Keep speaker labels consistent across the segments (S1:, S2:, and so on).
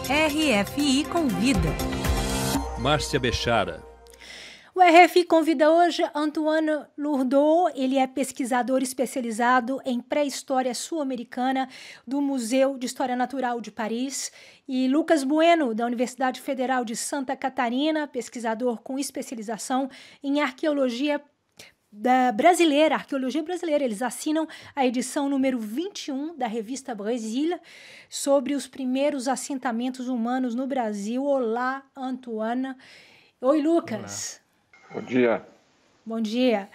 S1: RFI Convida.
S2: Márcia Bechara.
S3: O RFI convida hoje Antoine Lourdeau. Ele é pesquisador especializado em pré-história sul-americana do Museu de História Natural de Paris. E Lucas Bueno, da Universidade Federal de Santa Catarina, pesquisador com especialização em arqueologia brasileira. Eles assinam a edição número 21 da revista Brasil sobre os primeiros assentamentos humanos no Brasil. Olá, Antoine. Oi, Lucas.
S4: Olá. Bom dia.
S3: Bom dia.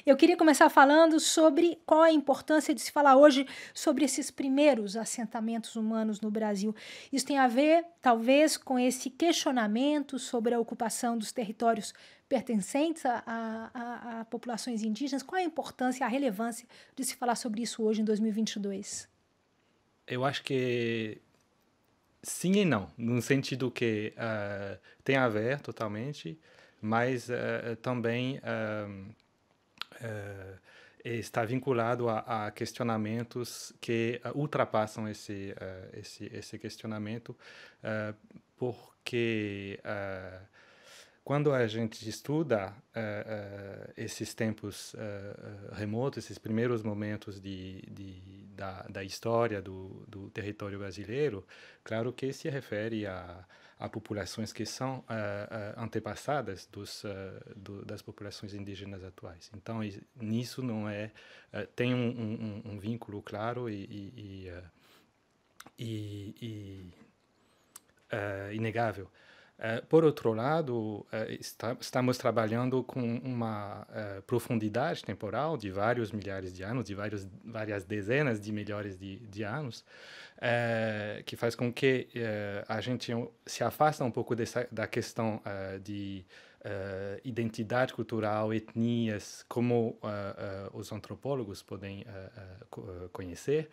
S3: Eu queria começar falando sobre qual a importância de se falar hoje sobre esses primeiros assentamentos humanos no Brasil. Isso tem a ver, talvez, com esse questionamento sobre a ocupação dos territórios pertencentes a populações indígenas. Qual a importância, a relevância de se falar sobre isso hoje, em 2022?
S4: Eu acho que sim e não, no sentido que tem a ver totalmente, mas também está vinculado a questionamentos que ultrapassam esse questionamento, porque quando a gente estuda esses tempos remotos, esses primeiros momentos da história do território brasileiro, claro que se refere a populações que são antepassadas das populações indígenas atuais. Então, nisso não tem um vínculo claro e inegável. Por outro lado, estamos trabalhando com uma profundidade temporal de vários milhares de anos, de várias dezenas de milhares de anos, que faz com que a gente se afaste um pouco da questão de identidade cultural, etnias, como os antropólogos podem conhecer,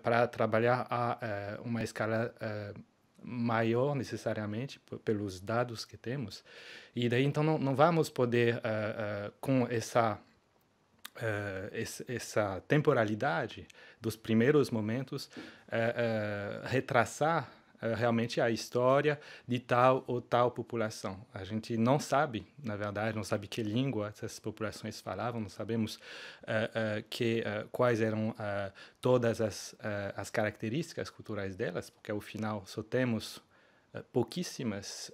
S4: para trabalhar a uma escala maior necessariamente pelos dados que temos, e daí então não vamos poder com essa temporalidade dos primeiros momentos retraçar realmente a história de tal ou tal população. A gente não sabe, na verdade, não sabe que língua essas populações falavam, não sabemos quais eram todas as características culturais delas, porque ao final só temos pouquíssimos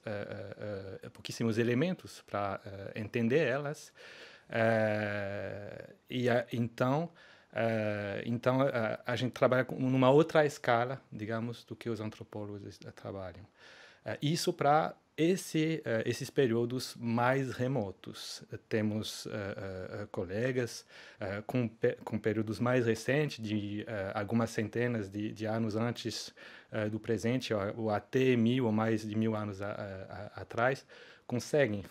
S4: elementos para entender elas. Então, a gente trabalha numa outra escala, digamos, do que os antropólogos trabalham. Isso para esses períodos mais remotos. Temos colegas com períodos mais recentes, de algumas centenas de anos antes do presente, ou até 1.000 ou mais de 1.000 anos atrás, conseguem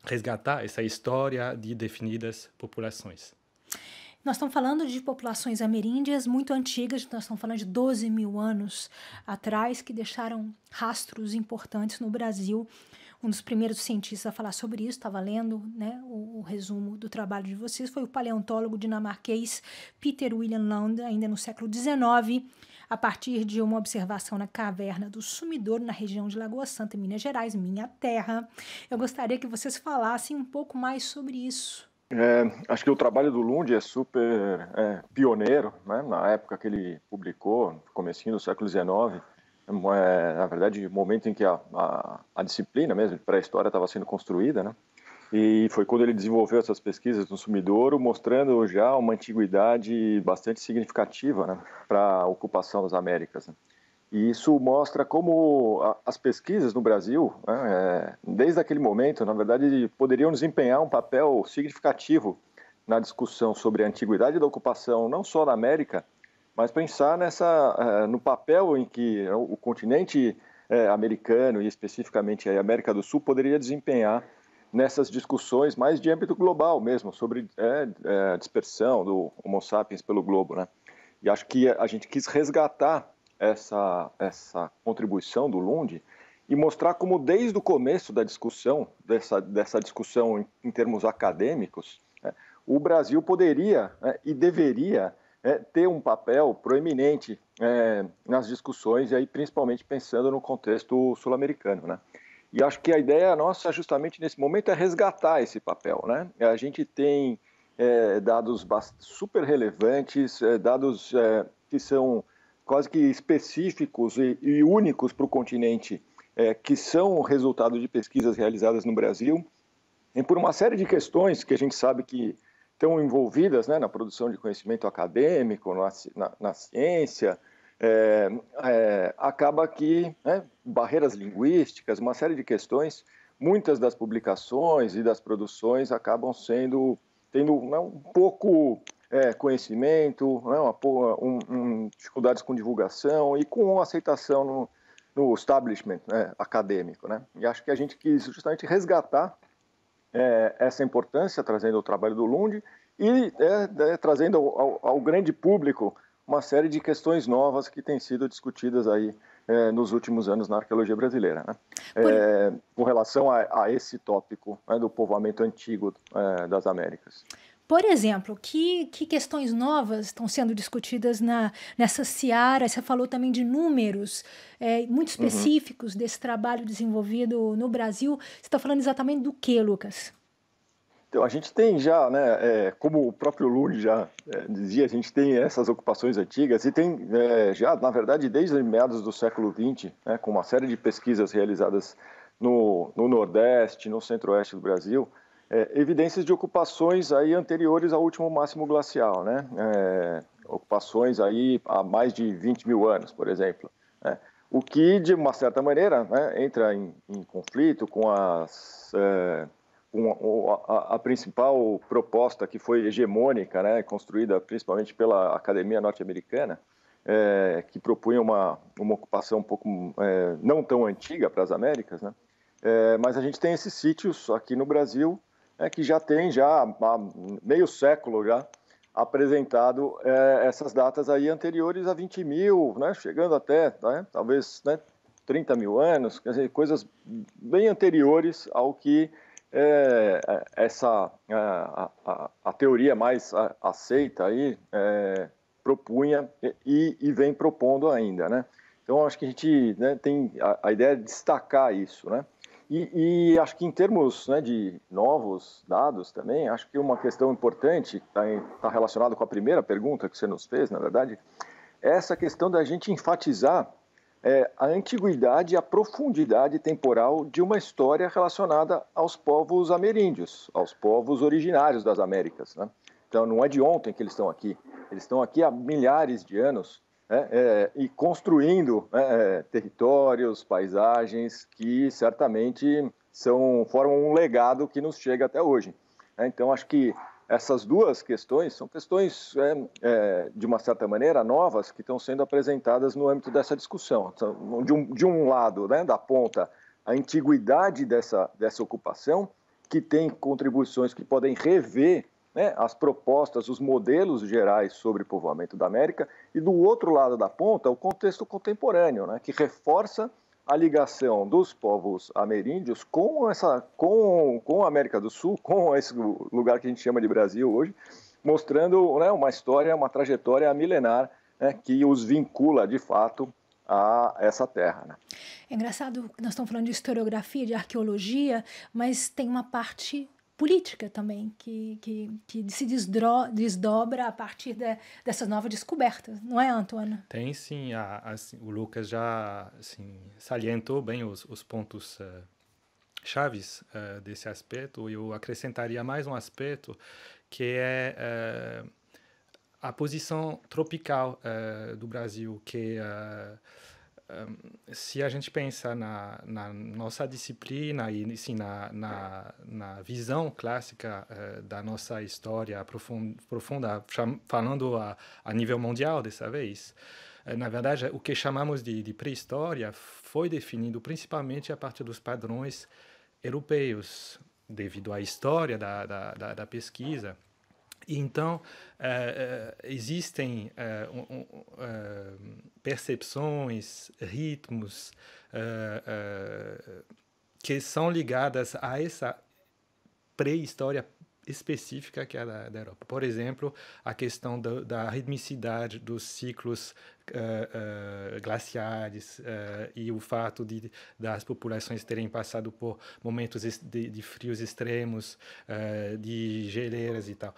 S4: resgatar essa história de definidas populações.
S3: Nós estamos falando de populações ameríndias muito antigas, nós estamos falando de 12 mil anos atrás, que deixaram rastros importantes no Brasil. Um dos primeiros cientistas a falar sobre isso, estava lendo, né, o resumo do trabalho de vocês, foi o paleontólogo dinamarquês Peter William Lund, ainda no século XIX, a partir de uma observação na caverna do Sumidouro, na região de Lagoa Santa, Minas Gerais, minha terra. Eu gostaria que vocês falassem um pouco mais sobre isso.
S5: Acho que o trabalho do Lund é super pioneiro, né? Na época que ele publicou, no comecinho do século XIX, na verdade, o momento em que a disciplina mesmo, de pré-história, estava sendo construída, né? E foi quando ele desenvolveu essas pesquisas no Sumidouro, mostrando já uma antiguidade bastante significativa, né, para a ocupação das Américas, né? E isso mostra como as pesquisas no Brasil, né, desde aquele momento, na verdade, poderiam desempenhar um papel significativo na discussão sobre a antiguidade da ocupação, não só da América, mas pensar no papel em que o continente americano, e especificamente a América do Sul, poderia desempenhar nessas discussões mais de âmbito global mesmo, sobre a dispersão do Homo sapiens pelo globo, né? E acho que a gente quis resgatar essa contribuição do Lund e mostrar como desde o começo da discussão, dessa discussão em termos acadêmicos, o Brasil poderia e deveria ter um papel proeminente nas discussões, e aí principalmente pensando no contexto sul-americano, né? E acho que a ideia nossa, justamente nesse momento, é resgatar esse papel, né? A gente tem dados super relevantes, dados que são quase que específicos e únicos para o continente, que são resultado de pesquisas realizadas no Brasil, e por uma série de questões que a gente sabe que estão envolvidas, né, na produção de conhecimento acadêmico, na ciência, acaba que, né, barreiras linguísticas, uma série de questões, muitas das publicações e das produções acabam tendo, né, um pouco conhecimento, né, dificuldades com divulgação e com aceitação no establishment, né, acadêmico, né? E acho que a gente quis justamente resgatar essa importância, trazendo o trabalho do Lund e trazendo ao grande público uma série de questões novas que têm sido discutidas aí nos últimos anos na arqueologia brasileira, né? Com relação a esse tópico, né, do povoamento antigo das Américas.
S3: Por exemplo, que questões novas estão sendo discutidas nessa seara? Você falou também de números muito específicos desse trabalho desenvolvido no Brasil. Você está falando exatamente do que, Lucas?
S5: Então, a gente tem já, né, como o próprio Lund já dizia, a gente tem essas ocupações antigas e tem já, na verdade, desde meados do século XX, né, com uma série de pesquisas realizadas no Nordeste, no Centro-Oeste do Brasil, evidências de ocupações aí anteriores ao último máximo glacial, né? Ocupações aí há mais de 20 mil anos, por exemplo, né? O que, de uma certa maneira, né, entra em conflito com a principal proposta que foi hegemônica, né, construída principalmente pela Academia Norte-Americana, que propunha uma ocupação um pouco não tão antiga para as Américas, né? Mas a gente tem esses sítios aqui no Brasil, que já tem há meio século já apresentado essas datas aí anteriores a 20 mil, né, chegando até, né, talvez, né, 30 mil anos, quer dizer, coisas bem anteriores ao que a teoria mais aceita aí propunha e vem propondo ainda, né? Então, acho que a gente, né, tem a ideia de destacar isso, né? E acho que em termos, né, de novos dados também, acho que uma questão importante, está relacionada com a primeira pergunta que você nos fez, na verdade, é essa questão da gente enfatizar a antiguidade e a profundidade temporal de uma história relacionada aos povos ameríndios, aos povos originários das Américas, né? Então, não é de ontem que eles estão aqui há milhares de anos, e construindo territórios, paisagens que certamente formam um legado que nos chega até hoje. Então, acho que essas duas questões são questões, de uma certa maneira, novas, que estão sendo apresentadas no âmbito dessa discussão. Então, de um lado, né, da ponta, a antiguidade dessa ocupação, que tem contribuições que podem rever, né, as propostas, os modelos gerais sobre povoamento da América, e do outro lado da ponta, o contexto contemporâneo, né, que reforça a ligação dos povos ameríndios com a América do Sul, com esse lugar que a gente chama de Brasil hoje, mostrando, né, uma história, uma trajetória milenar, né, que os vincula, de fato, a essa terra, né?
S3: É engraçado que nós estamos falando de historiografia, de arqueologia, mas tem uma parte política também, que se desdobra a partir dessas novas descobertas, não é, Antônio?
S4: Tem sim, assim, o Lucas já assim, salientou bem os pontos chaves desse aspecto. Eu acrescentaria mais um aspecto, que é a posição tropical do Brasil, que se a gente pensa na nossa disciplina e sim, na visão clássica da nossa história profunda, falando a nível mundial dessa vez, na verdade, o que chamamos de pré-história foi definido principalmente a partir dos padrões europeus, devido à história da pesquisa. Então, existem percepções, ritmos que são ligadas a essa pré-história específica que é da Europa. Por exemplo, a questão da ritmicidade dos ciclos glaciares e o fato das populações terem passado por momentos de frios extremos, de geleiras e tal.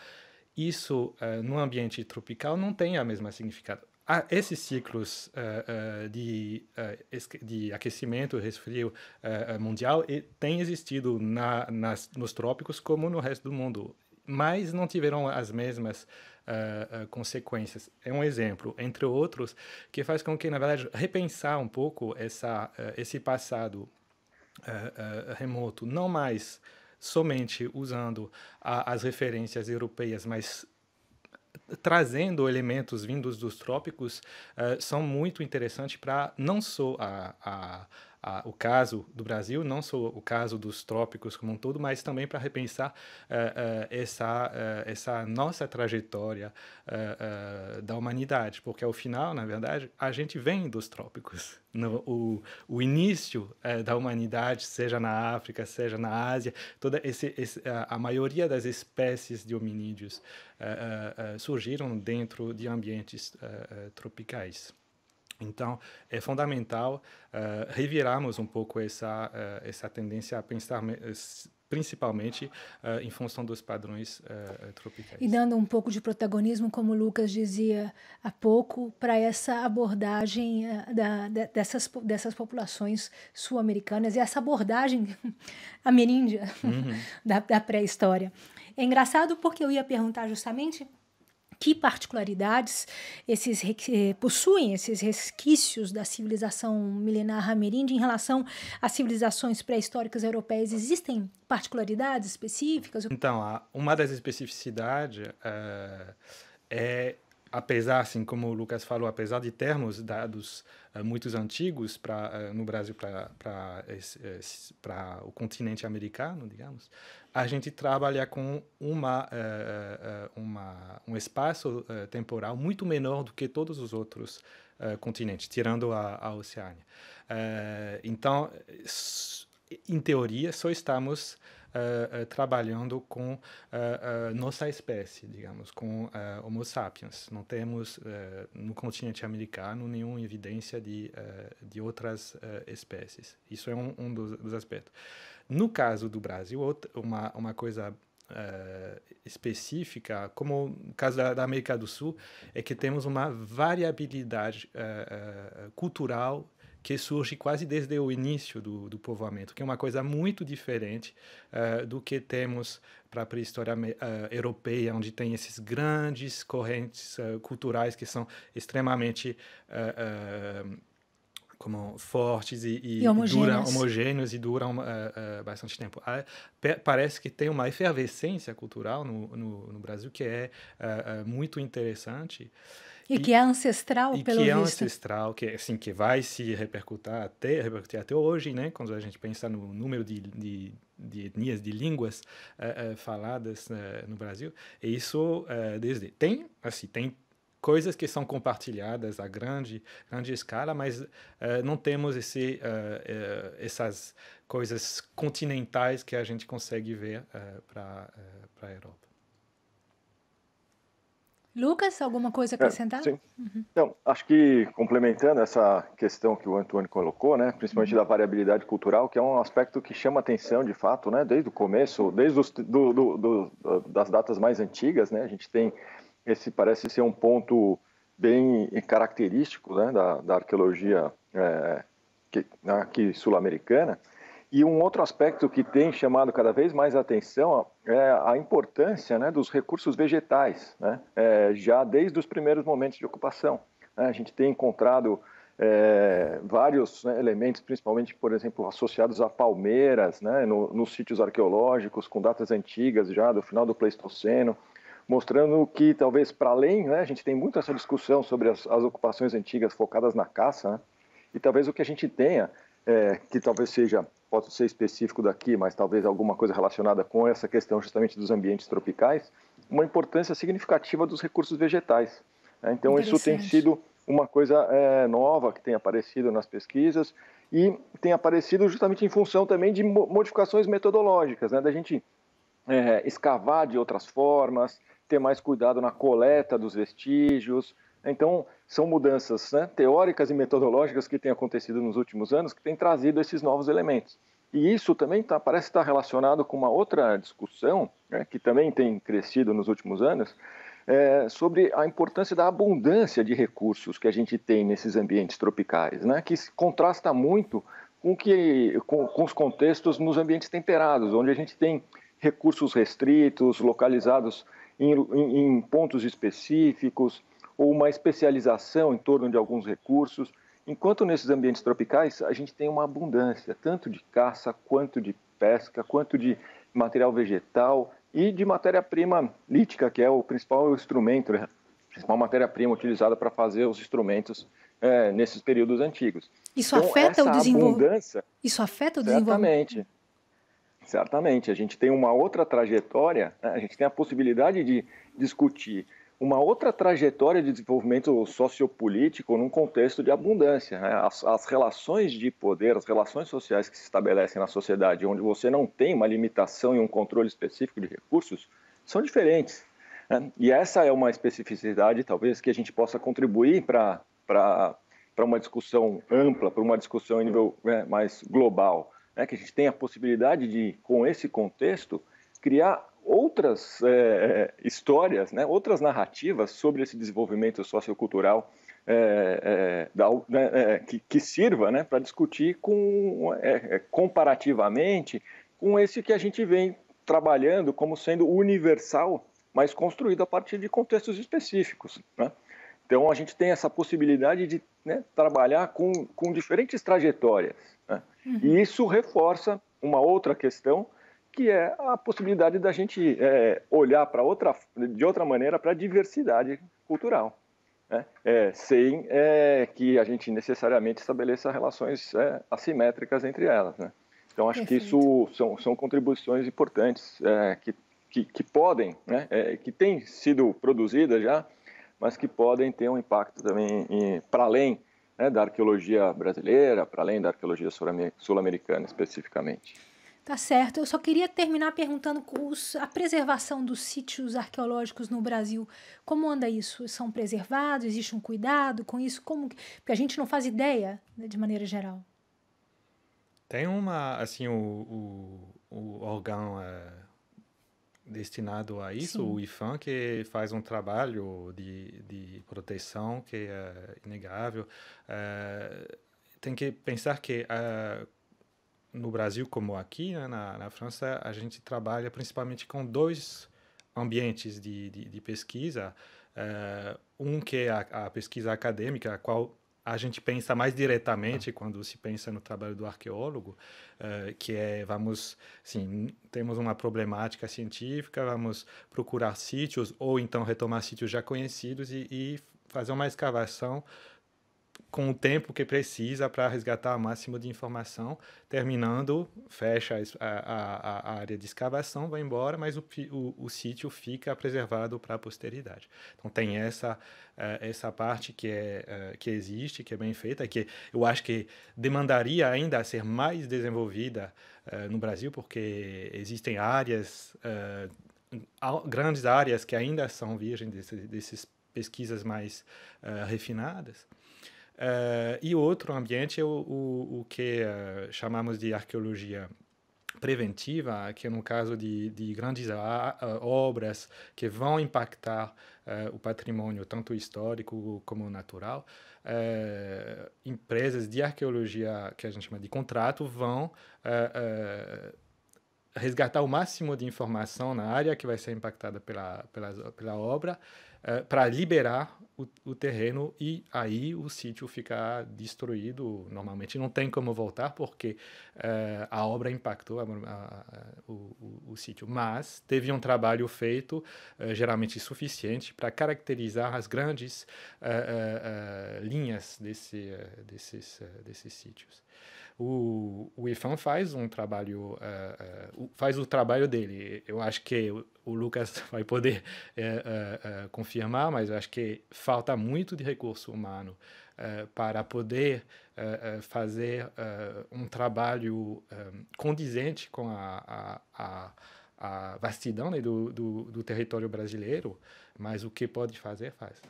S4: Isso, no ambiente tropical, não tem a mesma significado. Esses ciclos de aquecimento e resfrio mundial têm existido nos trópicos como no resto do mundo, mas não tiveram as mesmas consequências. É um exemplo, entre outros, que faz com que, na verdade, repensar um pouco esse passado remoto, não mais somente usando as referências europeias, mas trazendo elementos vindos dos trópicos, são muito interessantes para não só o caso do Brasil, não só o caso dos trópicos como um todo, mas também para repensar essa nossa trajetória da humanidade, porque ao final, na verdade, a gente vem dos trópicos. O início da humanidade, seja na África, seja na Ásia, a maioria das espécies de hominídeos surgiram dentro de ambientes tropicais. Então, é fundamental revirarmos um pouco essa tendência a pensar principalmente em função dos padrões tropicais.
S3: E dando um pouco de protagonismo, como o Lucas dizia há pouco, para essa abordagem dessas populações sul-americanas e essa abordagem ameríndia da pré-história. É engraçado porque eu ia perguntar justamente que particularidades possuem esses resquícios da civilização milenar ameríndia em relação às civilizações pré-históricas europeias? Existem particularidades específicas?
S4: Então, uma das especificidades apesar, assim como o Lucas falou, apesar de termos dados muito antigos no Brasil para o continente americano, digamos, a gente trabalha com um espaço temporal muito menor do que todos os outros continentes, tirando a Oceânia. Então, em teoria, só estamos trabalhando com nossa espécie, digamos, com Homo sapiens. Não temos no continente americano nenhuma evidência de outras espécies. Isso é um dos aspectos. No caso do Brasil, uma coisa específica, como no caso da América do Sul, é que temos uma variabilidade cultural que surge quase desde o início do povoamento, que é uma coisa muito diferente do que temos para a pré-história europeia, onde tem esses grandes correntes culturais que são extremamente fortes e homogêneos e duram bastante tempo. Parece que tem uma efervescência cultural no Brasil que é muito interessante.
S3: E que é ancestral, pelo visto.
S4: E que é ancestral, que vai se repercutir até hoje, né? Quando a gente pensa no número de etnias, de línguas faladas no Brasil. E isso, tem coisas que são compartilhadas a grande escala, mas não temos essas coisas continentais que a gente consegue ver para a Europa.
S3: Lucas, alguma coisa a acrescentar?
S5: Sim. Então, acho que complementando essa questão que o Antônio colocou, né, principalmente da variabilidade cultural, que é um aspecto que chama atenção de fato, né, desde o começo, desde das datas mais antigas, né, a gente tem parece ser um ponto bem característico, né, da arqueologia aqui sul-americana. E um outro aspecto que tem chamado cada vez mais a atenção é a importância, né, dos recursos vegetais, né, já desde os primeiros momentos de ocupação. Né, a gente tem encontrado vários, né, elementos, principalmente, por exemplo, associados a palmeiras, né, nos sítios arqueológicos, com datas antigas já do final do Pleistoceno, mostrando que talvez para além, né, a gente tem muito essa discussão sobre as ocupações antigas focadas na caça, né, e talvez o que a gente tenha, que talvez pode ser específico daqui, mas talvez alguma coisa relacionada com essa questão justamente dos ambientes tropicais, uma importância significativa dos recursos vegetais. Né? Então isso tem sido uma coisa nova que tem aparecido nas pesquisas e tem aparecido justamente em função também de modificações metodológicas, né? Da gente escavar de outras formas, ter mais cuidado na coleta dos vestígios. Então, são mudanças, né, teóricas e metodológicas que têm acontecido nos últimos anos, que têm trazido esses novos elementos. E isso também parece estar relacionado com uma outra discussão, né, que também tem crescido nos últimos anos, sobre a importância da abundância de recursos que a gente tem nesses ambientes tropicais, né, que contrasta muito com os contextos nos ambientes temperados, onde a gente tem recursos restritos, localizados em pontos específicos, ou uma especialização em torno de alguns recursos, enquanto nesses ambientes tropicais a gente tem uma abundância, tanto de caça, quanto de pesca, quanto de material vegetal e de matéria-prima lítica, que é o principal instrumento, a principal matéria-prima utilizada para fazer os instrumentos nesses períodos antigos.
S3: Isso então, afeta o desenvolvimento? Isso afeta o desenvolvimento?
S5: Certamente. A gente tem uma outra trajetória, né? A gente tem a possibilidade de discutir uma outra trajetória de desenvolvimento sociopolítico num contexto de abundância, né? As relações de poder, as relações sociais que se estabelecem na sociedade, onde você não tem uma limitação e um controle específico de recursos, são diferentes, né? E essa é uma especificidade, talvez, que a gente possa contribuir para uma discussão ampla, para uma discussão em nível mais global, né? Que a gente tenha a possibilidade de, com esse contexto, criar outras histórias, né, outras narrativas sobre esse desenvolvimento sociocultural que sirva, né, para discutir comparativamente com esse que a gente vem trabalhando como sendo universal, mas construído a partir de contextos específicos, né? Então, a gente tem essa possibilidade de, né, trabalhar com diferentes trajetórias, né? Uhum. E isso reforça uma outra questão, que é a possibilidade da gente olhar de outra maneira para a diversidade cultural, né? Sem que a gente necessariamente estabeleça relações assimétricas entre elas, né? Então, acho Perfeito. Que isso são contribuições importantes que podem, né, que têm sido produzidas já, mas que podem ter um impacto também para além, né, da arqueologia brasileira, para além da arqueologia sul-americana especificamente.
S3: Tá certo. Eu só queria terminar perguntando a preservação dos sítios arqueológicos no Brasil. Como anda isso? São preservados? Existe um cuidado com isso? Porque a gente não faz ideia, né, de maneira geral.
S4: Tem o órgão destinado a isso, Sim. o IPHAN, que faz um trabalho de proteção que é inegável. Tem que pensar que no Brasil, como aqui, né, na França, a gente trabalha principalmente com dois ambientes de pesquisa. Um que é a pesquisa acadêmica, a qual a gente pensa mais diretamente quando se pensa no trabalho do arqueólogo, que é, temos uma problemática científica, vamos procurar sítios ou então retomar sítios já conhecidos e fazer uma escavação com o tempo que precisa para resgatar o máximo de informação, terminando, fecha a área de escavação, vai embora, mas o sítio fica preservado para a posteridade. Então tem essa parte que existe, que é bem feita, que eu acho que demandaria ainda ser mais desenvolvida no Brasil, porque existem áreas, grandes áreas que ainda são virgens dessas pesquisas mais refinadas. E outro ambiente é o que chamamos de arqueologia preventiva, que é no caso de grandes obras que vão impactar o patrimônio, tanto histórico como natural. Empresas de arqueologia, que a gente chama de contrato, vão resgatar o máximo de informação na área que vai ser impactada pela obra, para liberar o terreno, e aí o sítio fica destruído. Normalmente não tem como voltar porque a obra impactou o sítio, mas teve um trabalho feito, geralmente suficiente, para caracterizar as grandes linhas desses sítios. O IPHAN faz um trabalho, faz o trabalho dele. Eu acho que o Lucas vai poder confirmar, mas eu acho que falta muito de recurso humano para poder fazer um trabalho condizente com a vastidão, né, do território brasileiro, mas o que pode fazer, faz.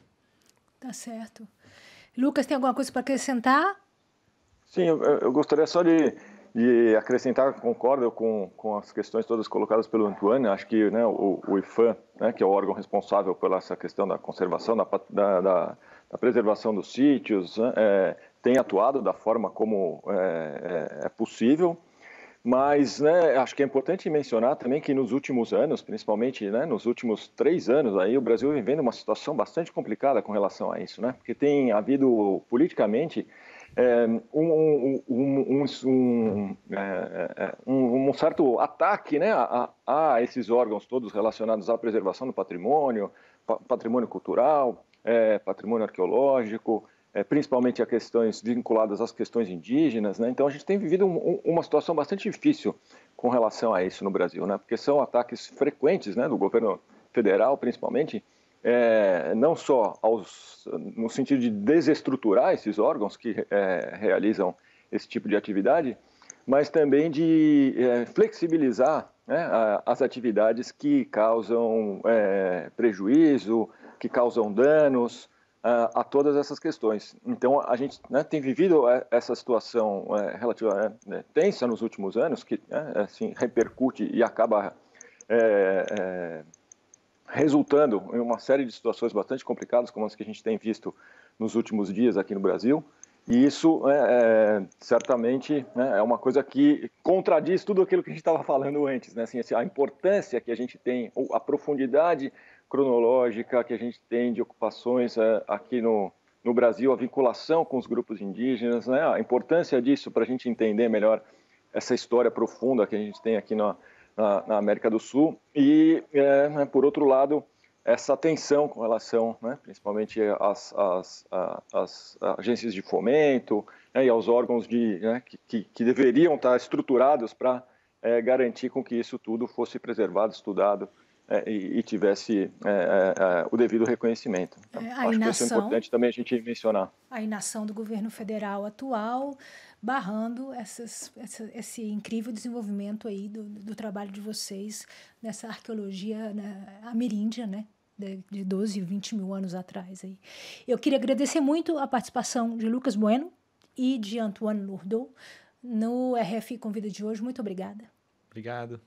S3: Tá certo. Lucas, tem alguma coisa para acrescentar?
S5: Sim, eu gostaria só de acrescentar, concordo com as questões todas colocadas pelo Antoine. Acho que, né, o IPHAN, né, que é o órgão responsável pela essa questão da conservação, da preservação dos sítios, né, tem atuado da forma como é possível. Mas, né, acho que é importante mencionar também que nos últimos anos, principalmente, né, nos últimos 3 anos, aí, o Brasil vem vivendo uma situação bastante complicada com relação a isso, né? Porque tem havido politicamente um certo ataque, né, a esses órgãos todos relacionados à preservação do patrimônio, patrimônio cultural, patrimônio arqueológico, principalmente a questões vinculadas às questões indígenas, né? Então a gente tem vivido uma situação bastante difícil com relação a isso no Brasil, né? Porque são ataques frequentes, né, do governo federal, principalmente, não só no sentido de desestruturar esses órgãos que realizam esse tipo de atividade, mas também de flexibilizar, né, as atividades que causam prejuízo, que causam danos a todas essas questões. Então, a gente, né, tem vivido essa situação relativamente tensa nos últimos anos, que assim, repercute e acaba resultando em uma série de situações bastante complicadas, como as que a gente tem visto nos últimos dias aqui no Brasil. E isso, certamente, né, é uma coisa que contradiz tudo aquilo que a gente estava falando antes, né? Assim, a importância que a gente tem, ou a profundidade cronológica que a gente tem de ocupações aqui no Brasil, a vinculação com os grupos indígenas, né? A importância disso para a gente entender melhor essa história profunda que a gente tem aqui na América do Sul. E, por outro lado, essa tensão com relação, né, principalmente às agências de fomento, né, e aos órgãos né, que deveriam estar estruturados para garantir com que isso tudo fosse preservado, estudado e tivesse o devido reconhecimento. Então, acho que isso é importante também a gente mencionar.
S3: A inação do governo federal atual barrando esse incrível desenvolvimento aí do trabalho de vocês nessa arqueologia, né, ameríndia, né, de 12, 20 mil anos atrás. Aí. Eu queria agradecer muito a participação de Lucas Bueno e de Antoine Lourdeau no RFI Convida de hoje. Muito obrigada.
S4: Obrigado.